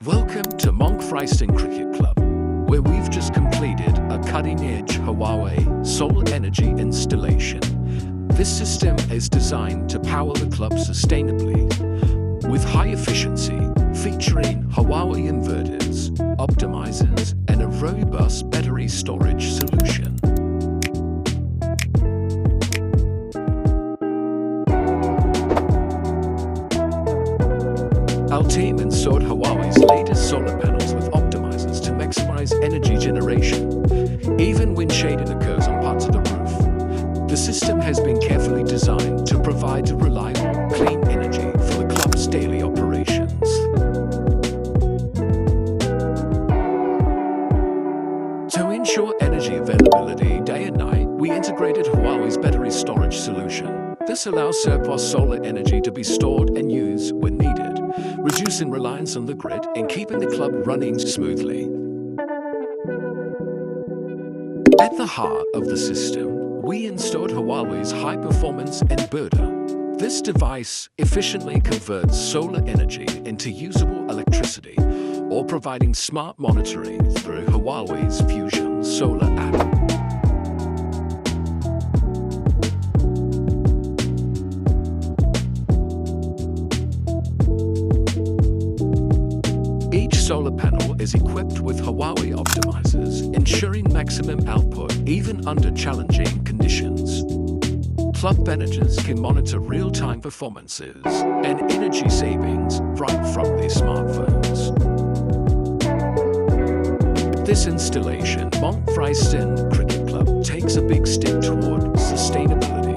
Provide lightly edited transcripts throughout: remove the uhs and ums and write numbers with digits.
Welcome to Monk Fryston Cricket Club, where we've just completed a cutting-edge Huawei solar energy installation. This system is designed to power the club sustainably, with high efficiency, featuring Huawei inverters, optimizers, and a robust battery storage solution. Our team installed Huawei's latest solar panels with optimizers to maximize energy generation, even when shading occurs on parts of the roof. The system has been carefully designed to provide reliable, clean energy for the club's daily operations. To ensure energy availability day and night, we integrated Huawei's battery storage solution. This allows surplus solar energy to be stored and used when needed, reducing reliance on the grid and keeping the club running smoothly. At the heart of the system, we installed Huawei's high-performance inverter. This device efficiently converts solar energy into usable electricity, or providing smart monitoring through Huawei's FusionSolar app. Each solar panel is equipped with Huawei optimizers, ensuring maximum output even under challenging conditions. Club managers can monitor real-time performances and energy savings right from their smartphones. This installation, Monk Fryston Cricket Club, takes a big step toward sustainability.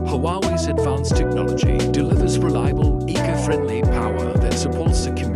Huawei's advanced technology delivers reliable, eco-friendly power that supports the community